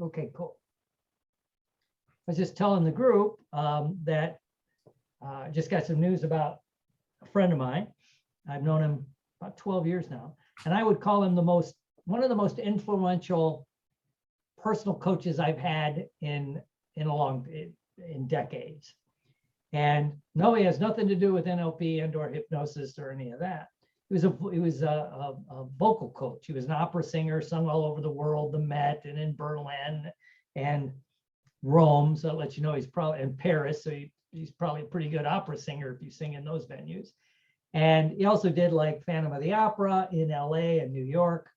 Okay, cool. I was just telling the group that I just got some news about a friend of mine. I've known him about 12 years now, and I would call him one of the most influential personal coaches I've had in decades. And no, he has nothing to do with NLP and or hypnosis or any of that. He was a vocal coach. He was an opera singer, sung all over the world, the Met and in Berlin and Rome. So that lets you know he's probably in Paris. So he's probably a pretty good opera singer if you sing in those venues. And he also did like Phantom of the Opera in LA and New York.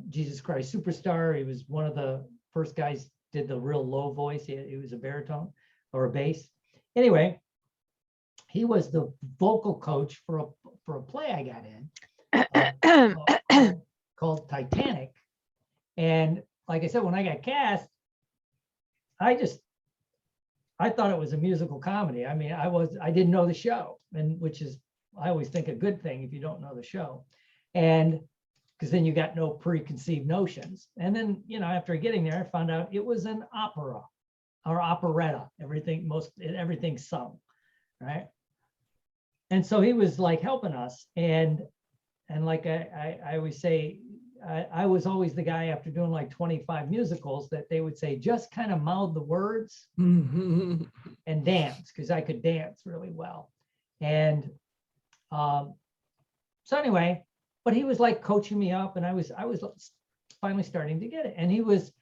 Jesus Christ Superstar. He was one of the first guys did the real low voice. He was a baritone or a bass. Anyway, he was the vocal coach for a play I got in called Titanic. And like I said, when I got cast, I thought it was a musical comedy. I mean, I didn't know the show, and which is, I always think, a good thing if you don't know the show. And because then you got no preconceived notions. And then, after getting there, I found out it was an opera or operetta, everything sung, right? And so he was like helping us. And like I always say, I was always the guy after doing like 25 musicals that they would say, just kind of mouth the words and dance, because I could dance really well. And so anyway, but he was like coaching me up, and I was finally starting to get it. And he was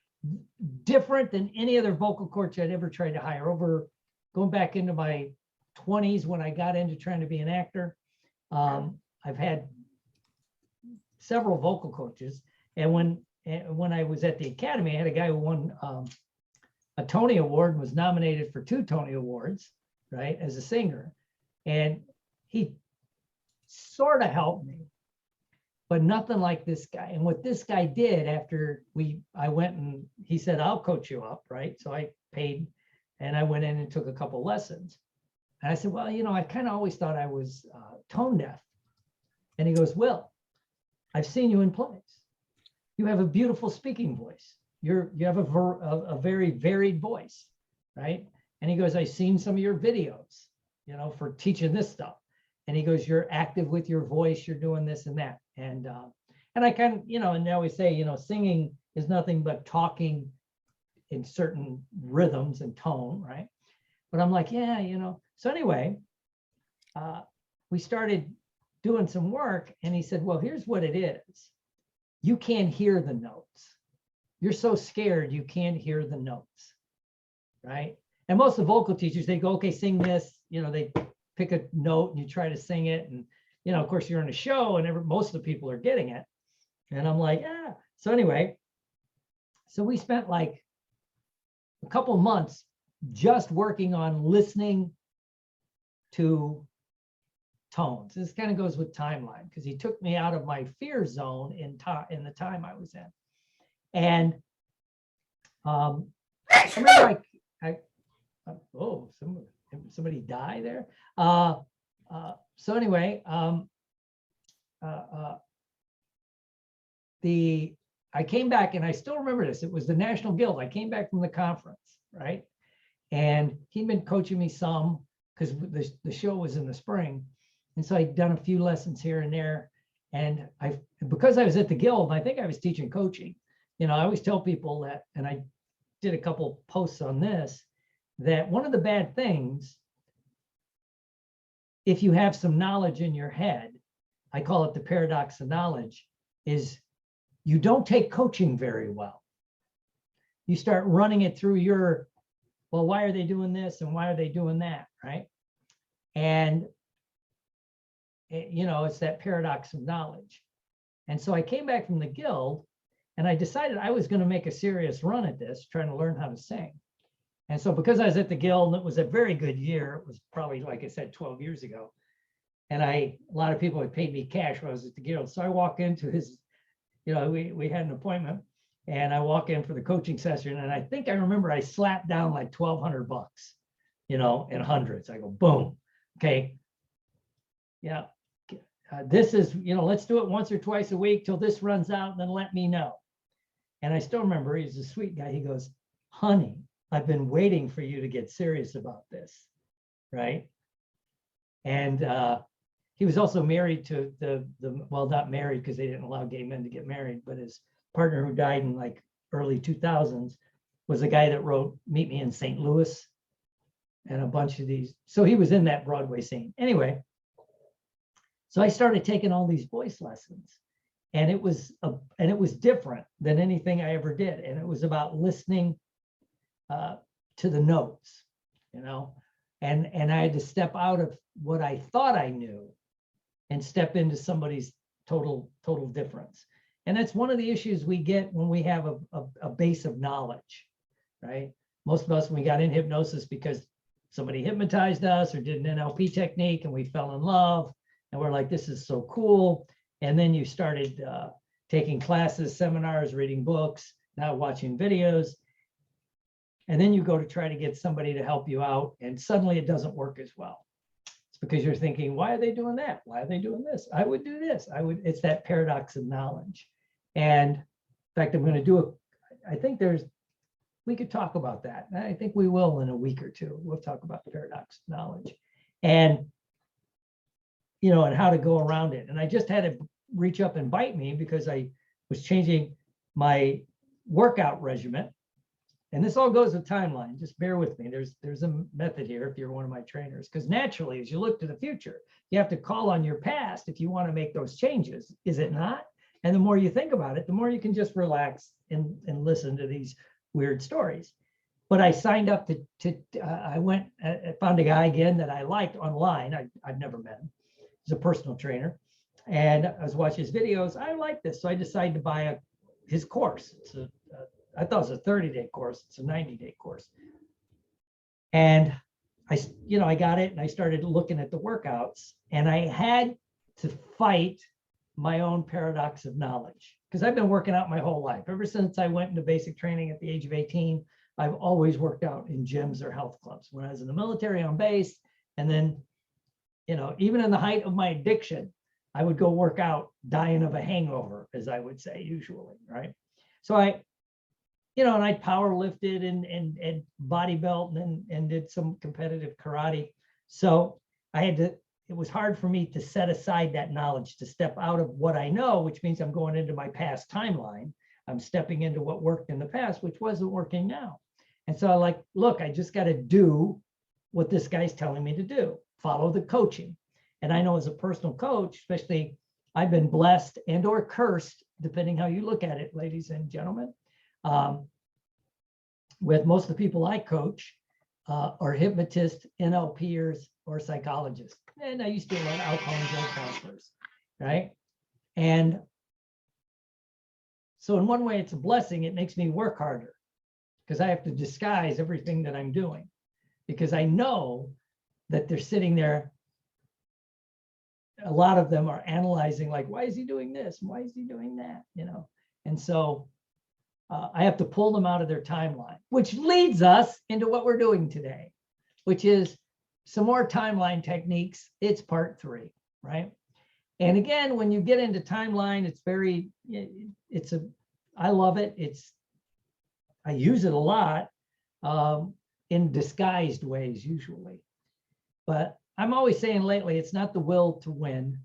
different than any other vocal coach I'd ever tried to hire. Going back into my 20s when I got into trying to be an actor, I've had several vocal coaches. And when I was at the Academy, I had a guy who won a Tony Award and was nominated for 2 Tony Awards, right, as a singer. And he sort of helped me, but nothing like this guy. And what this guy did after I went and he said, I'll coach you up, right? So I paid and I went in and took a couple lessons. And I said, well, I kind of always thought I was tone deaf. And he goes, Will, I've seen you in plays. You have a beautiful speaking voice. You have a very varied voice, right? And he goes, I've seen some of your videos, for teaching this stuff. And he goes, you're active with your voice. You're doing this and that. And I kind of, and they always say, singing is nothing but talking in certain rhythms and tone, right? But I'm like, yeah, So anyway, we started doing some work, and he said, well, here's what it is. You can't hear the notes. You're so scared you can't hear the notes, right? And most of the vocal teachers, they go, okay, sing this, they pick a note and you try to sing it. And, of course you're in a show and most of the people are getting it. And I'm like, yeah. So anyway, so we spent like a couple months just working on listening to tones. This kind of goes with TimeLine, because he took me out of my fear zone in the time I was in. And I remember somebody die there. So anyway, I came back, and I still remember this. It was the National Guild. I came back from the conference, right? And he'd been coaching me some, because the show was in the spring. And so I'd done a few lessons here and there. And because I was at the Guild, I think I was teaching coaching. I always tell people that, and I did a couple posts on this, that one of the bad things, if you have some knowledge in your head, I call it the paradox of knowledge, is you don't take coaching very well. You start running it through well, why are they doing this and why are they doing that, right? And it's that paradox of knowledge. And so I came back from the Guild, and I decided I was going to make a serious run at this, trying to learn how to sing. And so because I was at the Guild, and it was a very good year, it was probably, like I said, 12 years ago. And a lot of people had paid me cash when I was at the Guild. So I walk into his, we had an appointment, and I walk in for the coaching session. And I think I remember I slapped down like $1,200, in hundreds. I go, boom. Okay. Yeah. This is, let's do it once or twice a week till this runs out, and then let me know. And I still remember, he's a sweet guy. He goes, honey, I've been waiting for you to get serious about this, right? And he was also married to well, not married because they didn't allow gay men to get married, but his partner, who died in like early 2000s, was a guy that wrote Meet Me in St. Louis and a bunch of these. So he was in that Broadway scene. Anyway, so I started taking all these voice lessons, and it was different than anything I ever did. And it was about listening to the notes, you know, and I had to step out of what I thought I knew and step into somebody's total difference. And that's one of the issues we get when we have a base of knowledge, right? Most of us, we got in hypnosis because somebody hypnotized us or did an NLP technique and we fell in love and we're like, this is so cool. And then you started taking classes, seminars, reading books, now watching videos. And then you go to try to get somebody to help you out, and suddenly it doesn't work as well. It's because you're thinking, why are they doing that? Why are they doing this? I would do this. It's that paradox of knowledge. And in fact, I'm going to do I think we could talk about that. I think we will in a week or two. We'll talk about the paradox of knowledge and, you know, and how to go around it. And I just had to reach up and bite me because I was changing my workout regimen. And this all goes with TimeLine. Just bear with me. There's a method here if you're one of my trainers, because naturally, as you look to the future, you have to call on your past if you want to make those changes. Is it not? And the more you think about it, the more you can just relax and listen to these weird stories. But I signed up I went, found a guy again that I liked online. I've never met him. He's a personal trainer. And I was watching his videos. I like this. So I decided to buy his course. I thought it was a 30-day course. It's a 90-day course. And I got it and I started looking at the workouts, and I had to fight my own paradox of knowledge, because I've been working out my whole life. Ever since I went into basic training at the age of 18, I've always worked out in gyms or health clubs. When I was in the military on base, and then, you know, even in the height of my addiction, I would go work out dying of a hangover, as I would say usually, right? So and I power lifted and body belt and did some competitive karate. So it was hard for me to set aside that knowledge, to step out of what I know, which means I'm going into my past timeline. I'm stepping into what worked in the past, which wasn't working now. And so look, I just got to do what this guy's telling me to do, follow the coaching. And I know as a personal coach, especially, I've been blessed and or cursed, depending how you look at it, ladies and gentlemen. With most of the people I coach are hypnotists, NLPers, or psychologists. And I used to do a lot of alcohol and drug counselors, right? And so in one way, it's a blessing. It makes me work harder because I have to disguise everything that I'm doing, because I know that they're sitting there. A lot of them are analyzing, like, why is he doing this? Why is he doing that? You know? And so I have to pull them out of their timeline, which leads us into what we're doing today, which is some more timeline techniques. It's part 3, right? And again, when you get into timeline, I love it. I use it a lot in disguised ways usually. But I'm always saying lately, it's not the will to win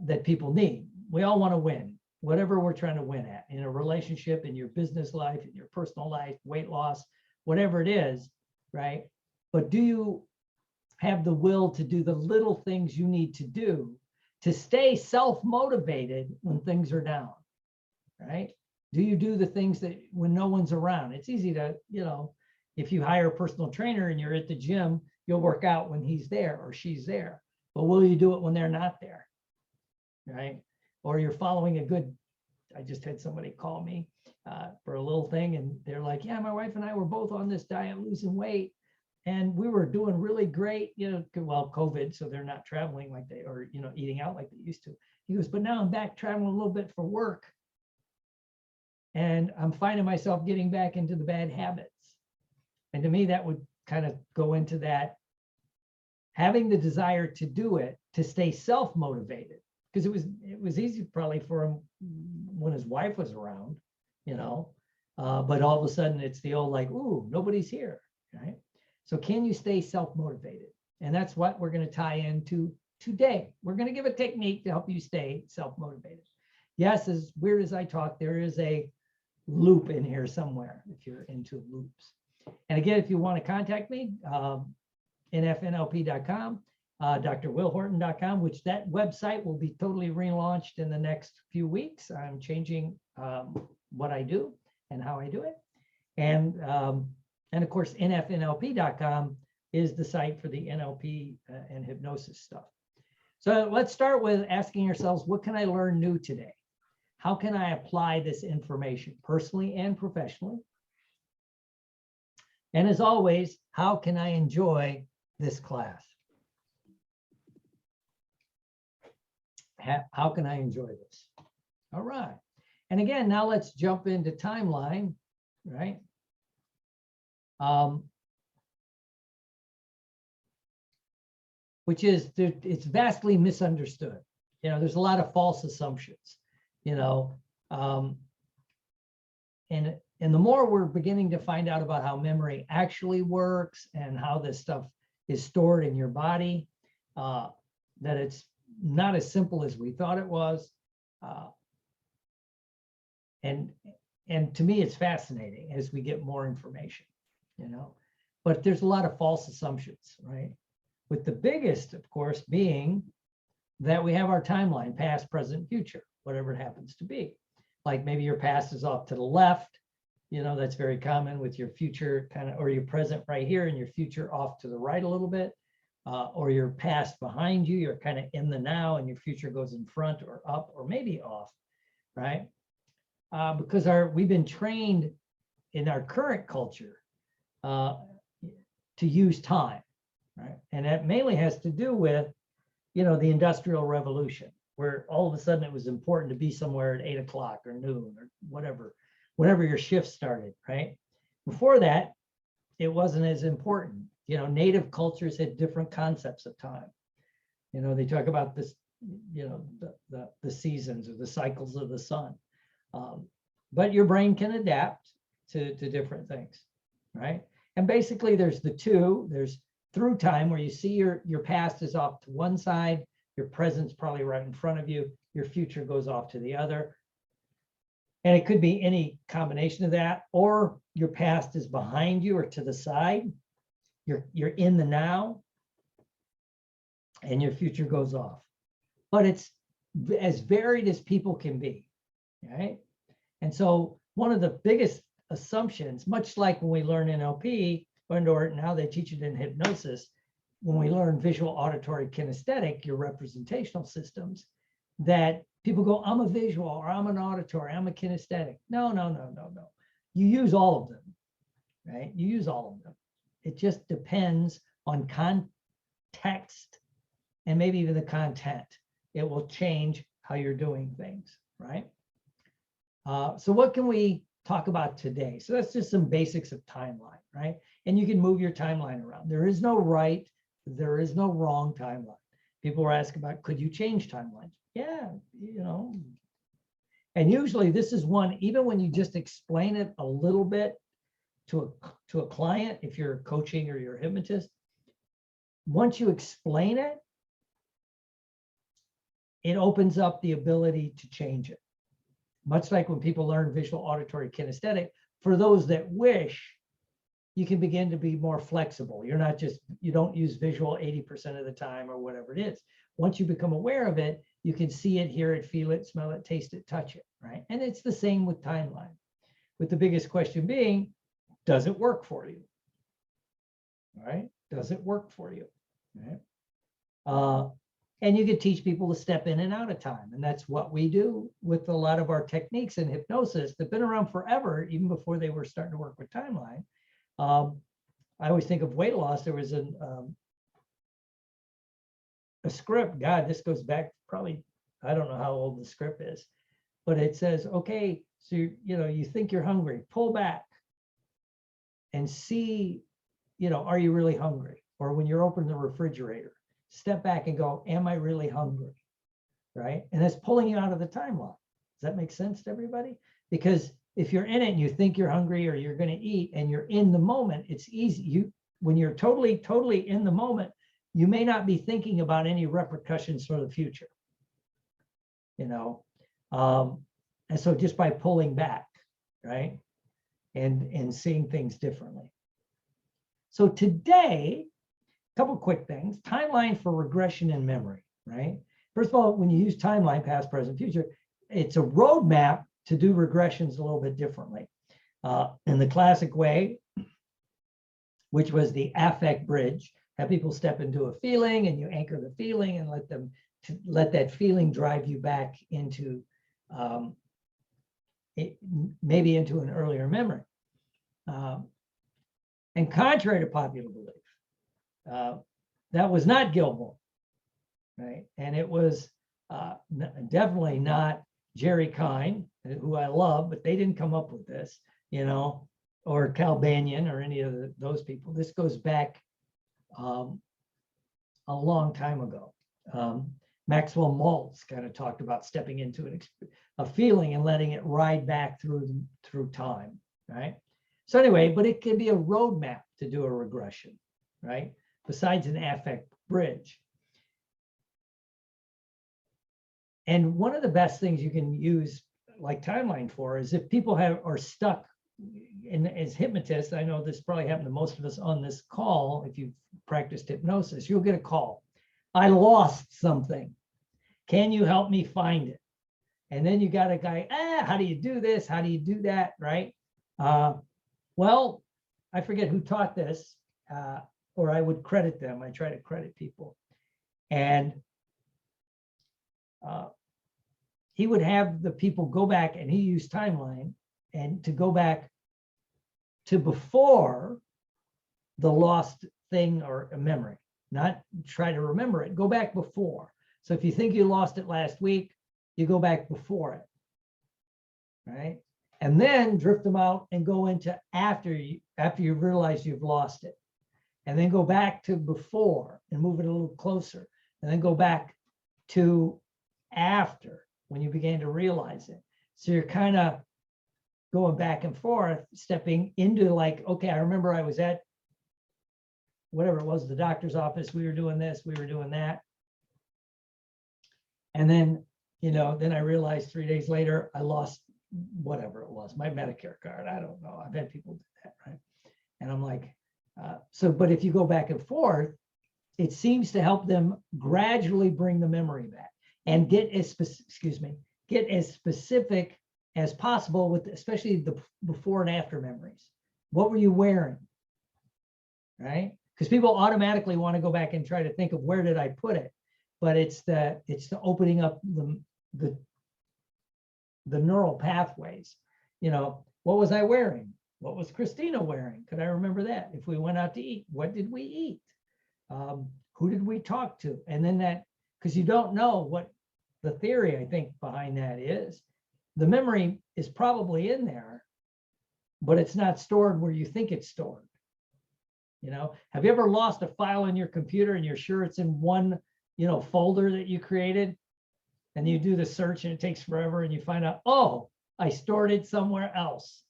that people need. We all want to win. Whatever we're trying to win at, in a relationship, in your business life, in your personal life, weight loss, whatever it is, right? But do you have the will to do the little things you need to do to stay self-motivated when things are down, right? Do you do the things that when no one's around? It's easy to, if you hire a personal trainer and you're at the gym, you'll work out when he's there or she's there. But will you do it when they're not there, right? Or you're following I just had somebody call me for a little thing, and they're like, yeah, my wife and I were both on this diet, losing weight, and we were doing really great, well, COVID, so they're not traveling like eating out like they used to. He goes, but now I'm back traveling a little bit for work, and I'm finding myself getting back into the bad habits. And to me, that would kind of go into that, having the desire to do it, to stay self-motivated. Because it was easy probably for him when his wife was around, but all of a sudden it's the old like, ooh, nobody's here, right? So can you stay self-motivated? And that's what we're going to tie into today. We're going to give a technique to help you stay self-motivated. Yes, as weird as I talk, there is a loop in here somewhere if you're into loops. And again, if you want to contact me, nfnlp.com, drwillhorton.com, which that website will be totally relaunched in the next few weeks. I'm changing what I do and how I do it. And of course, nfnlp.com is the site for the NLP and hypnosis stuff. So let's start with asking ourselves, what can I learn new today? How can I apply this information personally and professionally? And as always, how can I enjoy this class? How can I enjoy this? All right. And again, now let's jump into TimeLine, right? Which is, it's vastly misunderstood. There's a lot of false assumptions, and the more we're beginning to find out about how memory actually works and how this stuff is stored in your body, that it's not as simple as we thought it was. And to me, it's fascinating as we get more information, but there's a lot of false assumptions, right? With the biggest, of course, being that we have our timeline, past, present, future, whatever it happens to be. Like maybe your past is off to the left, that's very common with your future or your present right here and your future off to the right a little bit, or your past behind you, you're kind of in the now and your future goes in front or up or maybe off, right? Because we've been trained in our current culture to use time. Right. And that mainly has to do with, the Industrial Revolution, where all of a sudden it was important to be somewhere at 8 o'clock or noon or whenever your shift started, right? Before that, it wasn't as important. Native cultures had different concepts of time. They talk about this, the seasons or the cycles of the sun. But your brain can adapt to different things, right? And basically there's there's through time where you see your past is off to one side, your present's probably right in front of you, your future goes off to the other. And it could be any combination of that, or your past is behind you or to the side. You're in the now and your future goes off. But it's as varied as people can be, right? And so one of the biggest assumptions, much like when we learn NLP, or now they teach it in hypnosis, when we learn visual, auditory, kinesthetic, your representational systems, that people go, I'm a visual, or I'm an auditory, I'm a kinesthetic. No. You use all of them, right? You use all of them. It just depends on context and maybe even the content. It will change how you're doing things, right? So what can we talk about today? So that's just some basics of timeline, right? And you can move your timeline around. There is no right, there is no wrong timeline. People were asking about, could you change timelines? Yeah, And usually this is one, even when you just explain it a little bit to a client, if you're coaching or you're a hypnotist, once you explain it, it opens up the ability to change it. Much like when people learn visual, auditory, kinesthetic, for those that wish, you can begin to be more flexible. You don't use visual 80% of the time or whatever it is. Once you become aware of it, you can see it, hear it, feel it, smell it, taste it, touch it, right? And it's the same with timeline. With the biggest question being, does it work for you? All right? Does it work for you? Right? And you can teach people to step in and out of time. And that's what we do with a lot of our techniques in hypnosis that have been around forever, even before they were starting to work with timeline. I always think of weight loss. There was a script. God, this goes back probably, I don't know how old the script is, but it says, okay, so you think you're hungry, pull back and see, are you really hungry? Or when you're opening the refrigerator, step back and go, am I really hungry? Right? And that's pulling you out of the timeline. Does that make sense to everybody? Because if you're in it and you think you're hungry or you're going to eat and you're in the moment, it's easy. When you're totally in the moment, you may not be thinking about any repercussions for the future, you know. And so just by pulling back, right, and seeing things differently. So today, a couple quick things. Timeline for regression and memory, right? First of all, when you use timeline, past, present, future, it's a roadmap to do regressions a little bit differently. In the classic way, which was the affect bridge, have people step into a feeling and you anchor the feeling and let that feeling drive you back into maybe into an earlier memory. And contrary to popular belief, that was not Gilmore, right? And it was definitely not Jerry Kine, who I love, but they didn't come up with this, you know, or Cal Banyan or any of those people. This goes back a long time ago. Maxwell Maltz kind of talked about stepping into a feeling and letting it ride back through time, right? So anyway, but it can be a roadmap to do a regression, right? Besides an affect bridge. And one of the best things you can use like timeline for is if people are stuck as hypnotists. I know this probably happened to most of us on this call. If you've practiced hypnosis, you'll get a call. I lost something. Can you help me find it? And then you got a guy, how do you do this? How do you do that? Right? Well, I forget who taught this, or I would credit them. I try to credit people. And he would have the people go back, and he used timeline, and to go back to before the lost thing or a memory, not try to remember it, go back before. So if you think you lost it last week, you go back before it, right? And then drift them out and go into after you realize you've lost it. And then go back to before and move it a little closer. And then go back to after when you began to realize it. So you're kind of going back and forth, stepping into like, okay, I remember I was at whatever it was, the doctor's office, we were doing this, we were doing that. And then, you know, then I realized 3 days later, I lost whatever it was, my Medicare card. I don't know. I've had people do that, right? And I'm like, but if you go back and forth, it seems to help them gradually bring the memory back and get as specific as possible with especially the before and after memories. What were you wearing, right? Because people automatically want to go back and try to think of where did I put it, but it's the opening up the neural pathways. You know, what was I wearing? What was Christina wearing? Could I remember that? If we went out to eat, what did we eat? Who did we talk to? And then that, because you don't know what the theory, I think, behind that is. The memory is probably in there, but it's not stored where you think it's stored. You know, have you ever lost a file in your computer and you're sure it's in one, you know, folder that you created? And you do the search and it takes forever and you find out, oh, I stored it somewhere else.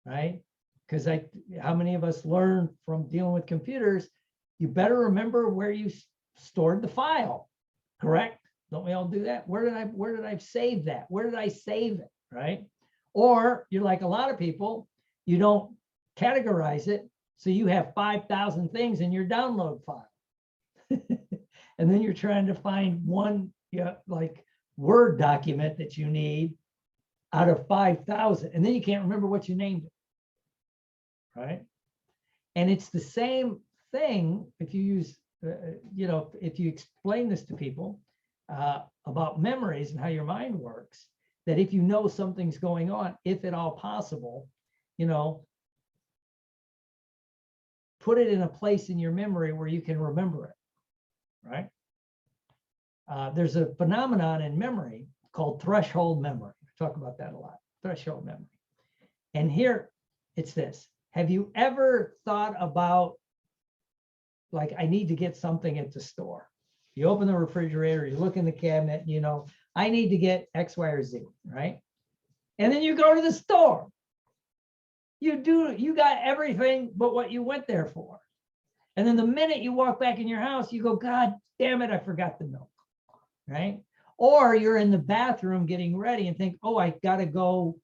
Right? Because how many of us learn from dealing with computers? You better remember where you stored the file, correct? Don't we all do that? Where did I save that? Where did I save it, right? Or you're like a lot of people, you don't categorize it, so you have 5,000 things in your download file. And then you're trying to find one, like Word document that you need out of 5,000, and then you can't remember what you named it, right? And it's the same thing if you use, if you explain this to people about memories and how your mind works, that if you know something's going on, if at all possible, you know, put it in a place in your memory where you can remember it, right? There's a phenomenon in memory called threshold memory. I talk about that a lot, threshold memory. And here it's this. Have you ever thought about, like, I need to get something at the store? You open the refrigerator, you look in the cabinet, you know, I need to get X, Y, or Z, right? And then you go to the store. You got everything but what you went there for. And then the minute you walk back in your house, you go, God damn it, I forgot the milk, right? Or you're in the bathroom getting ready and think, oh, I gotta go,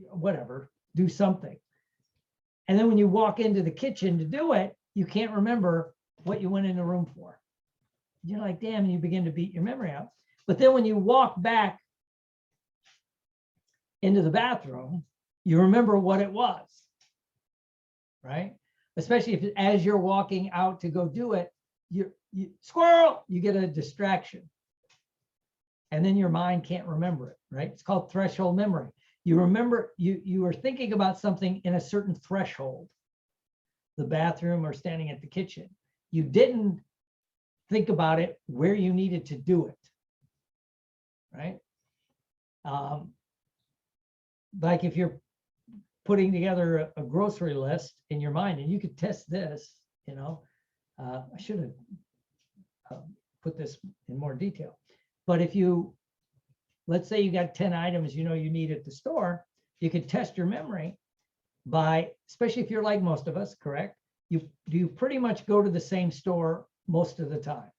whatever, do something. And then when you walk into the kitchen to do it, you can't remember what you went in the room for. You're like, damn, and you begin to beat your memory out. But then when you walk back into the bathroom, you remember what it was, right? Especially if as you're walking out to go do it, you squirrel, you get a distraction. And then your mind can't remember it, right? It's called threshold memory. You remember, you were thinking about something in a certain threshold, the bathroom or standing at the kitchen. You didn't think about it where you needed to do it, right? Like if you're putting together a grocery list in your mind, and you could test this, you know, I should have put this in more detail. But if you, let's say you got 10 items you know you need at the store, you could test your memory by, especially if you're like most of us, correct? You pretty much go to the same store most of the time.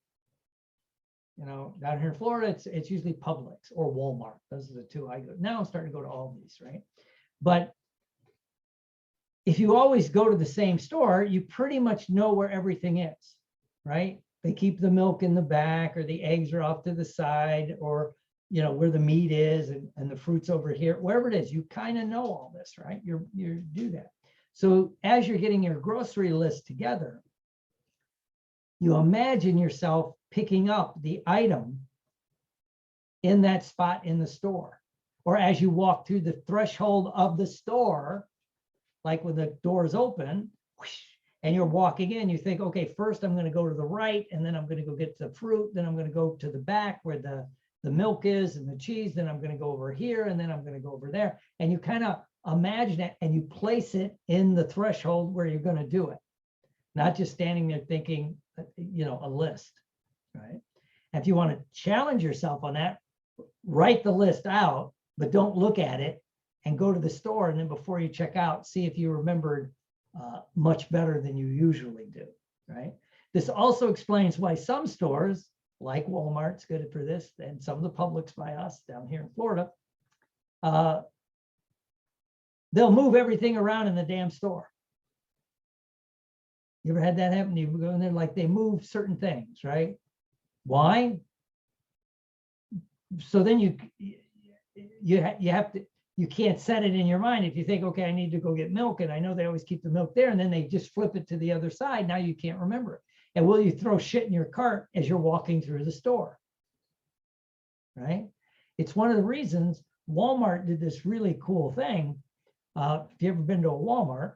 You know, down here in Florida, it's usually Publix or Walmart. Those are the two I go. Now I'm starting to go to all these, right? But if you always go to the same store, you pretty much know where everything is, right? They keep the milk in the back, or the eggs are off to the side, or, you know, where the meat is and the fruit's over here, wherever it is, you kind of know all this, right? You do that. So as you're getting your grocery list together, you imagine yourself picking up the item in that spot in the store, or as you walk through the threshold of the store, like when the doors open, whoosh, and you're walking in, you think, okay, first I'm going to go to the right, and then I'm going to go get the fruit, then I'm going to go to the back where the milk is and the cheese, then I'm going to go over here, and then I'm going to go over there. And you kind of imagine it, and you place it in the threshold where you're going to do it, not just standing there thinking, you know, a list, right? And if you want to challenge yourself on that, write the list out, but don't look at it, and go to the store, and then before you check out, see if you remembered much better than you usually do, right? This also explains why some stores, like Walmart's good for this, and some of the Publix by us down here in Florida, they'll move everything around in the damn store. You ever had that happen? You go in there, like they move certain things, right? Why? So then you have to, you can't set it in your mind. If you think, okay, I need to go get milk, and I know they always keep the milk there, and then they just flip it to the other side, now you can't remember it. And will you throw shit in your cart as you're walking through the store, right? It's one of the reasons Walmart did this really cool thing. If you've ever been to a Walmart,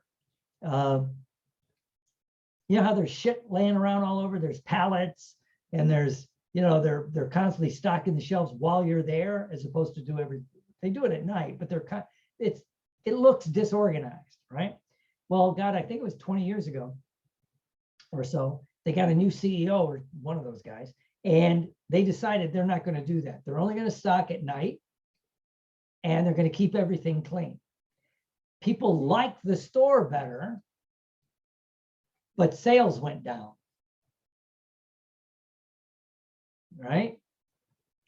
you know how there's shit laying around all over, there's pallets, and there's, you know, they're constantly stocking the shelves while you're there, as opposed to they do it at night, but it looks disorganized, right? Well, God, I think it was 20 years ago or so, they got a new CEO, or one of those guys, and they decided they're not going to do that. They're only going to stock at night, and they're going to keep everything clean. People liked the store better, but sales went down, right?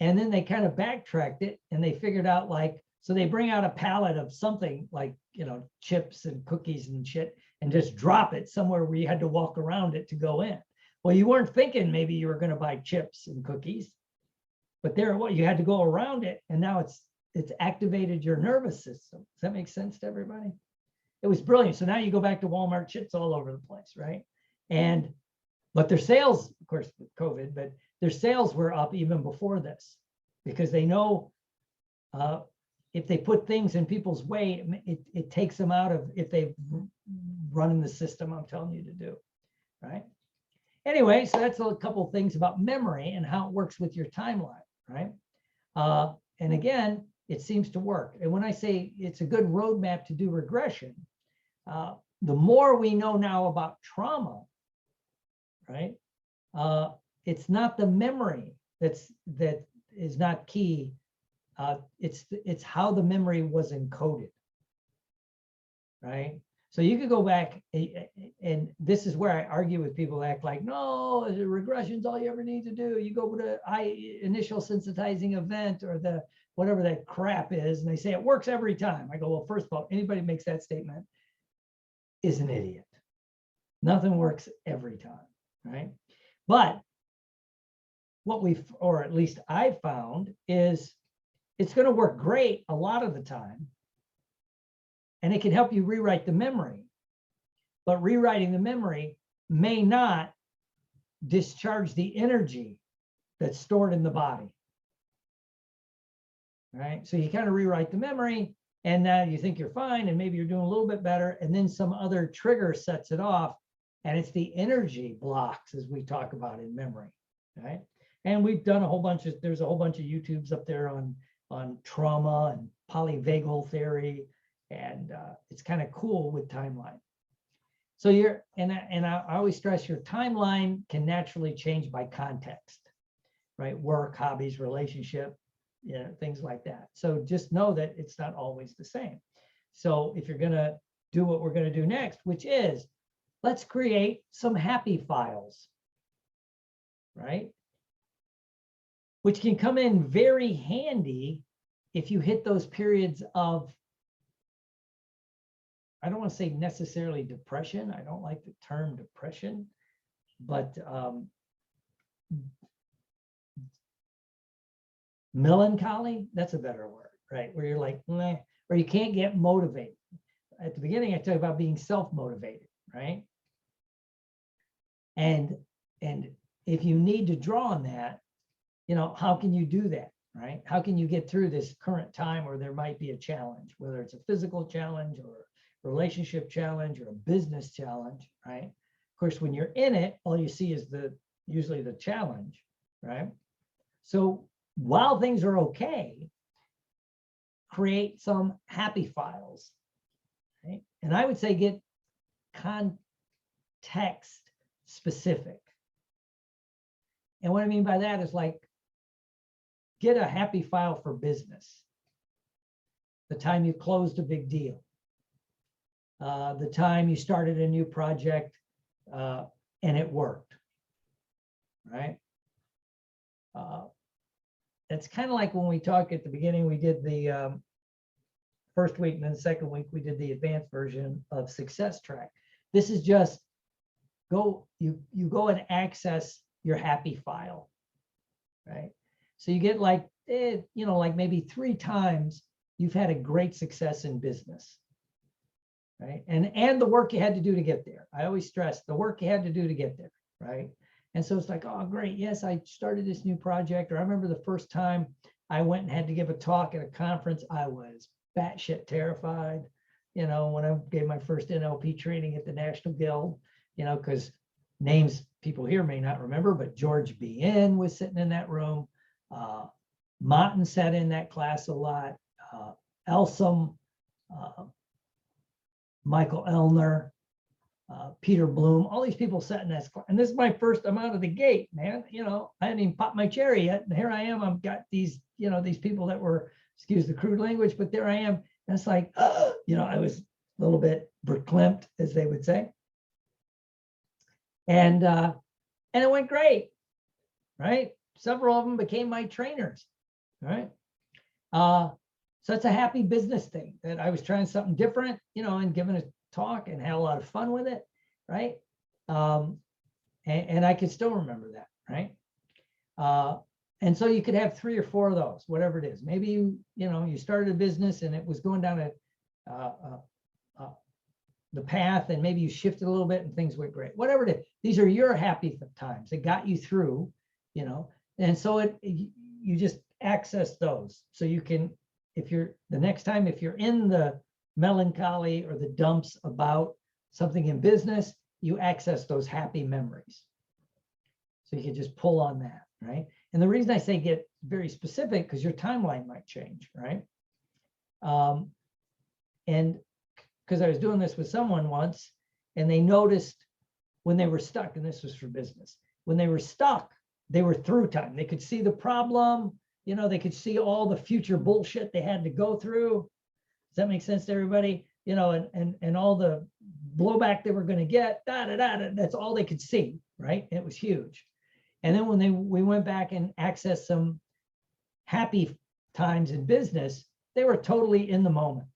And then they kind of backtracked it, and they figured out, like, so they bring out a pallet of something like, you know, chips and cookies and shit, and just drop it somewhere where you had to walk around it to go in. Well, you weren't thinking maybe you were going to buy chips and cookies, but there, what, you had to go around it, and now it's activated your nervous system. Does that make sense to everybody? It was brilliant. So now you go back to Walmart, shit's all over the place, right? But their sales, of course, with COVID, but their sales were up even before this, because they know if they put things in people's way, it takes them out of, if they've run in the system I'm telling you to do, right? Anyway, so that's a couple of things about memory and how it works with your timeline, right? And again, it seems to work. And when I say it's a good roadmap to do regression, the more we know now about trauma, right? It's not the memory that is not key it's how the memory was encoded, right? So you could go back, and this is where I argue with people that act like, no, regression's all you ever need to do. You go to initial sensitizing event or the whatever that crap is, and they say it works every time. I go, well, first of all, anybody makes that statement is an idiot. Nothing works every time, right? But what or at least I've found, is it's going to work great a lot of the time. And it can help you rewrite the memory. But rewriting the memory may not discharge the energy that's stored in the body. Right? So you kind of rewrite the memory, and now you think you're fine, and maybe you're doing a little bit better, and then some other trigger sets it off, and it's the energy blocks, as we talk about in memory. Right? And we've done there's a whole bunch of YouTubes up there on trauma and polyvagal theory. And it's kind of cool with TimeLine. So I always stress your timeline can naturally change by context, right? Work, hobbies, relationship, things like that. So just know that it's not always the same. So if you're going to do what we're going to do next, which is let's create some happy files, right? Which can come in very handy if you hit those periods of, I don't want to say necessarily depression. I don't like the term depression, but melancholy, that's a better word, right? Where you're like, meh, or you can't get motivated. At the beginning, I talked about being self-motivated, right? And if you need to draw on that, how can you do that, right? How can you get through this current time where there might be a challenge, whether it's a physical challenge or relationship challenge or a business challenge, right? Of course, when you're in it, all you see is usually the challenge, right? So while things are okay, create some happy files, right? And I would say get context specific. And what I mean by that is like, get a happy file for business. The time you closed a big deal. The time you started a new project and it worked, right? It's kind of like when we talk at the beginning, we did the first week, and then the second week, we did the advanced version of Success Track. This is just you go and access your happy file, right? So you get like, like maybe 3 times you've had a great success in business. Right. And the work you had to do to get there. I always stress the work you had to do to get there. Right. And so it's like, oh, great. Yes, I started this new project. Or I remember the first time I went and had to give a talk at a conference, I was batshit terrified. When I gave my first NLP training at the National Guild, because names people here may not remember, but George B.N. was sitting in that room. Martin sat in that class a lot. Elsom, Michael Elner, Peter Bloom, all these people sat in that class. And this is my first, I'm out of the gate, man. I hadn't even popped my cherry yet. And here I am. I've got these, these people that were, excuse the crude language, but there I am. And it's like, I was a little bit verklempt, as they would say. And it went great, right? Several of them became my trainers, right? So it's a happy business thing that I was trying something different, and giving a talk and had a lot of fun with it, right? And I can still remember that, right? And so you could have 3 or 4 of those, whatever it is. Maybe you started a business and it was going down the path, and maybe you shifted a little bit and things went great. Whatever it is, these are your happy times that got you through, and so you just access those so you can. If you're in the melancholy or the dumps about something in business, you access those happy memories. So you can just pull on that, right? And the reason I say get very specific, because your timeline might change, right? And because I was doing this with someone once, and they noticed when they were stuck, and this was for business, when they were stuck, they were through time. They could see the problem, You know, they could see all the future bullshit they had to go through. Does that make sense to everybody? You know, and all the blowback they were going to get, that's all they could see, right? It was huge. And then when we went back and accessed some happy times in business, they were totally in the moment.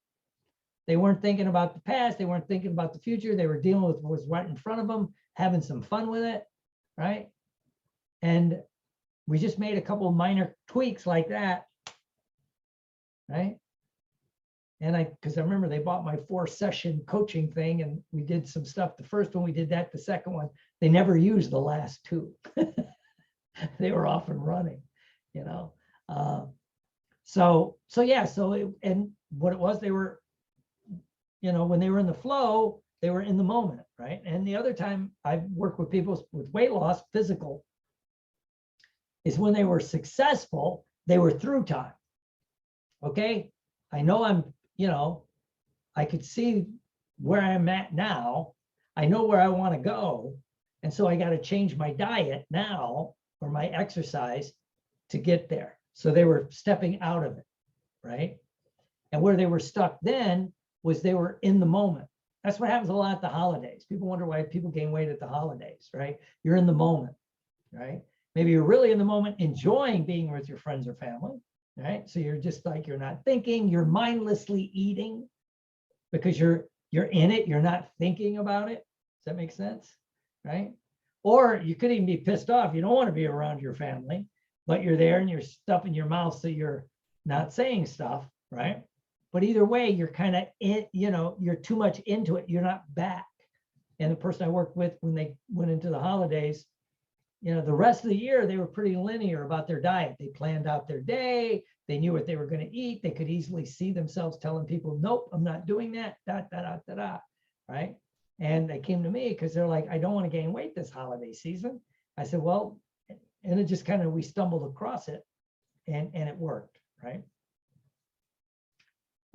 They weren't thinking about the past. They weren't thinking about the future. They were dealing with what was right in front of them, having some fun with it, right? And we just made a couple of minor tweaks like that, right? And because I remember they bought my 4-session coaching thing, and we did some stuff. The first one we did that. The second one, they never used the last 2. They were off and running, you know. So and what it was, they were, you know, when they were in the flow, they were in the moment, right? And the other time I've worked with people with weight loss, physical, is when they were successful, they were through time. Okay, I know I'm, you know, I could see where I'm at now. I know where I want to go. And so I got to change my diet now or my exercise to get there. So they were stepping out of it, right? And where they were stuck then was they were in the moment. That's what happens a lot at the holidays. People wonder why people gain weight at the holidays, right? You're in the moment, right? Maybe you're really in the moment, enjoying being with your friends or family, right? So you're just like, you're not thinking, you're mindlessly eating because you're in it, you're not thinking about it. Does that make sense, right? Or you could even be pissed off. You don't want to be around your family, but you're there and you're stuffing your mouth so you're not saying stuff, right? But either way, you're kind of in, you know, you're too much into it. You're not back. And the person I worked with, when they went into the holidays, you know, the rest of the year, they were pretty linear about their diet. They planned out their day. They knew what they were going to eat. They could easily see themselves telling people, nope, I'm not doing that, right? And they came to me because they're like, I don't want to gain weight this holiday season. I said, well, and it just kind of, we stumbled across it and it worked, right?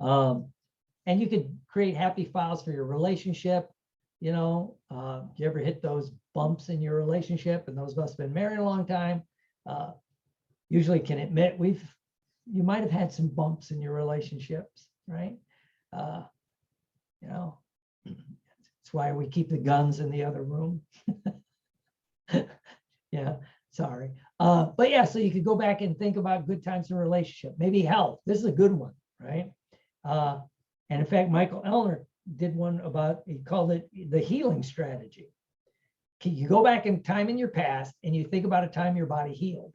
And you could create happy files for your relationship. You know, you ever hit those bumps in your relationship? And those of us been married a long time, usually can admit you might have had some bumps in your relationships, right? You know, that's why we keep the guns in the other room. Yeah, sorry. But yeah, so you could go back and think about good times in a relationship, maybe health. This is a good one, right? And in fact, Michael Elner did one about, he called it the healing strategy. You go back in time in your past and you think about a time your body healed,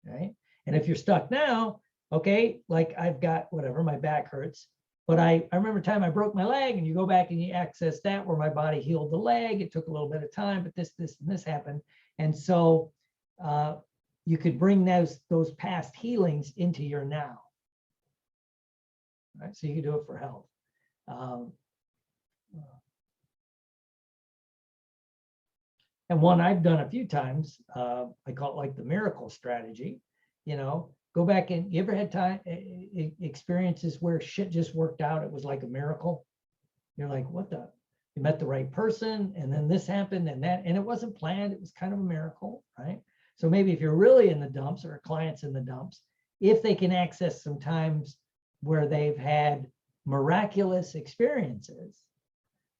right? And if you're stuck now, okay, like I've got whatever, my back hurts, but I remember a time I broke my leg, and you go back and you access that where my body healed the leg. It took a little bit of time, but this, and this happened. And so you could bring those past healings into your now. Right, so you can do it for health. And one I've done a few times, I call it like the miracle strategy. You know, go back and, you ever had time experiences where shit just worked out? It was like a miracle. You're like, what the? You met the right person, and then this happened, and that, and it wasn't planned. It was kind of a miracle, right? So maybe if you're really in the dumps, or a client's in the dumps, if they can access some times where they've had miraculous experiences,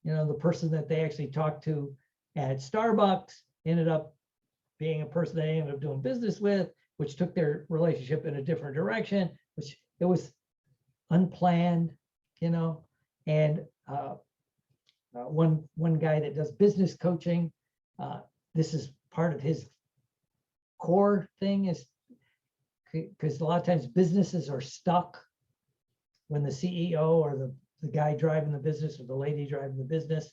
you know, the person that they actually talked to at Starbucks ended up being a person they ended up doing business with, which took their relationship in a different direction, which it was unplanned, you know. And one guy that does business coaching, this is part of his core thing, is because a lot of times businesses are stuck when the CEO or the guy driving the business or the lady driving the business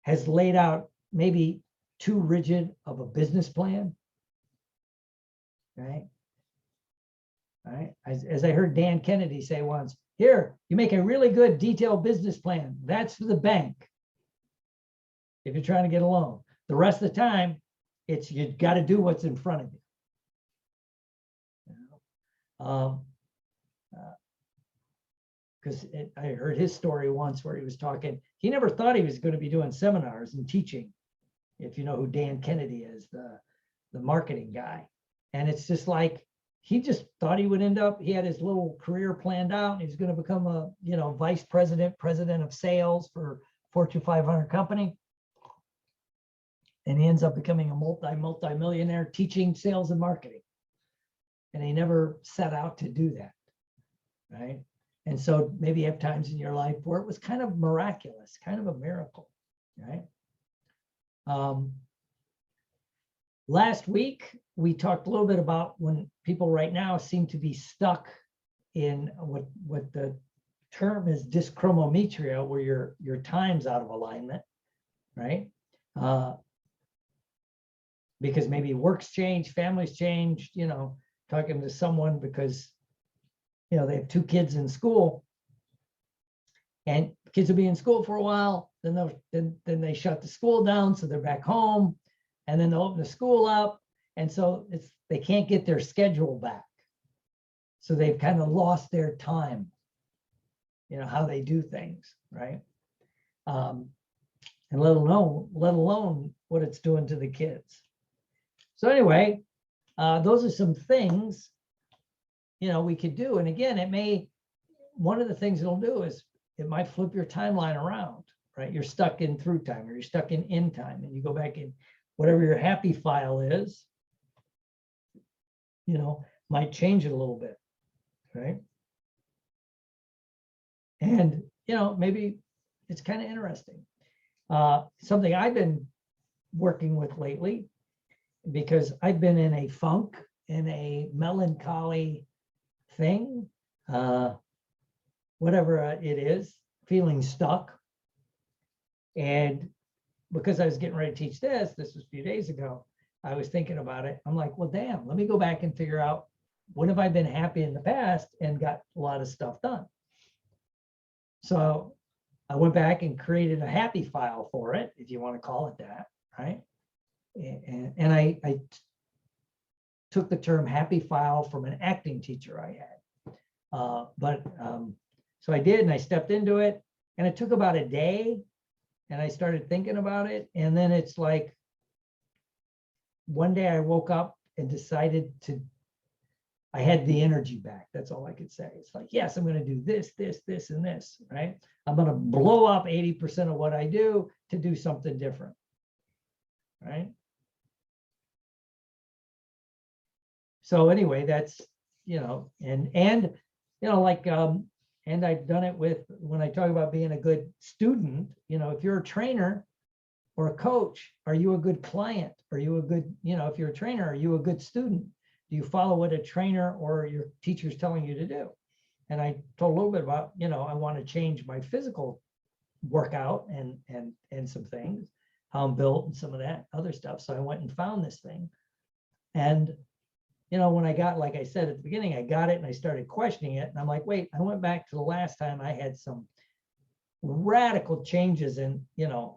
has laid out maybe too rigid of a business plan, right? Right. As I heard Dan Kennedy say once, here, you make a really good detailed business plan. That's for the bank. If you're trying to get a loan, the rest of the time, it's, you got to do what's in front of you. Because I heard his story once where he was talking, he never thought he was going to be doing seminars and teaching. If you know who Dan Kennedy is, the the marketing guy. And it's just like, he just thought he would end up, he had his little career planned out. And he's going to become a, vice president, president of sales for Fortune 500 company. And he ends up becoming a multi-millionaire teaching sales and marketing. And he never set out to do that, right? And so maybe you have times in your life where it was kind of miraculous, kind of a miracle, right? Last week, we talked a little bit about when people right now seem to be stuck in what the term is dyschronometria, where your time's out of alignment, right? Because maybe work's changed, family's changed, talking to someone because, they have 2 kids in school, and kids will be in school for a while, then they shut the school down, so they're back home, and then they'll open the school up, and so they can't get their schedule back. So they've kind of lost their time, how they do things, right? And let alone what it's doing to the kids. So anyway, those are some things, we could do. And again, one of the things it'll do is it might flip your timeline around, right? You're stuck in through time, or you're stuck in time, and you go back in whatever your happy file is, might change it a little bit, right? And, maybe it's kind of interesting. Something I've been working with lately, because I've been in a funk, in a melancholy thing, whatever it is, feeling stuck. And because I was getting ready to teach this was a few days ago, I was thinking about it. I'm like, well, damn, let me go back and figure out, when have I been happy in the past and got a lot of stuff done? So I went back and created a happy file for it, if you want to call it that, right? And I took the term happy file from an acting teacher I had. So I did, and I stepped into it, and it took about a day, and I started thinking about it. And then it's like, one day I woke up and decided I had the energy back. That's all I could say. It's like, yes, I'm going to do this, this, and this, right? I'm going to blow up 80% of what I do to do something different, right? So anyway, that's, and I've done it with, when I talk about being a good student, if you're a trainer or a coach, are you a good client? Are you a good, if you're a trainer, are you a good student? Do you follow what a trainer or your teacher's telling you to do? And I told a little bit about, I want to change my physical workout and some things, how I'm built and some of that other stuff. So I went and found this thing. And when I got, like I said at the beginning, I got it and I started questioning it. And I'm like, wait, I went back to the last time I had some radical changes in,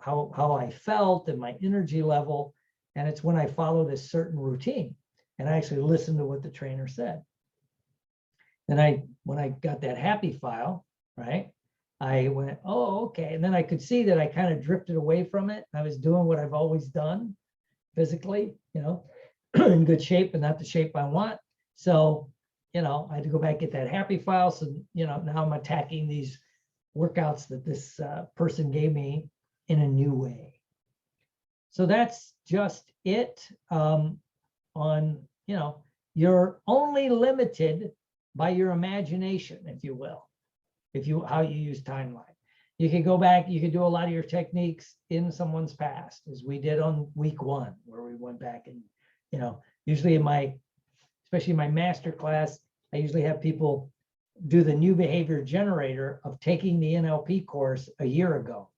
how I felt and my energy level. And it's when I followed a certain routine and I actually listened to what the trainer said. Then when I got that happy file, right, I went, oh, okay. And then I could see that I kind of drifted away from it. I was doing what I've always done physically, in good shape, but not the shape I want. So, I had to go back, get that happy file. So, now I'm attacking these workouts that this person gave me in a new way. So that's just it on, you're only limited by your imagination, if you will, how you use TimeLine. You can go back, you can do a lot of your techniques in someone's past, as we did on week 1, where we went back and, usually especially in my master class, I usually have people do the new behavior generator of taking the NLP course a year ago.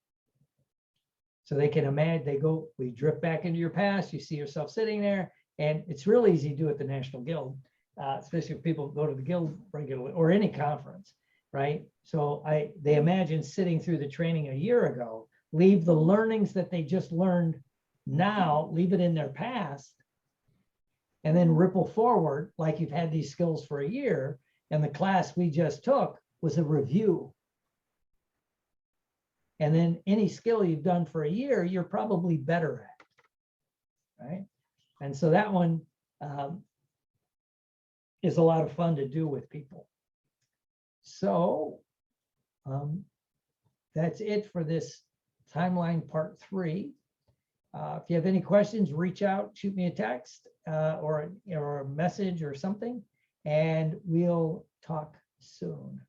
So they can imagine, we drift back into your past, you see yourself sitting there, and it's real easy to do at the National Guild, especially if people go to the Guild regularly or any conference, right? So they imagine sitting through the training a year ago, leave the learnings that they just learned now, leave it in their past, and then ripple forward like you've had these skills for a year. And the class we just took was a review. And then any skill you've done for a year, you're probably better at, right? And so that one is a lot of fun to do with people. So that's it for this timeline part 3. If you have any questions, reach out, shoot me a text or a message or something, and we'll talk soon.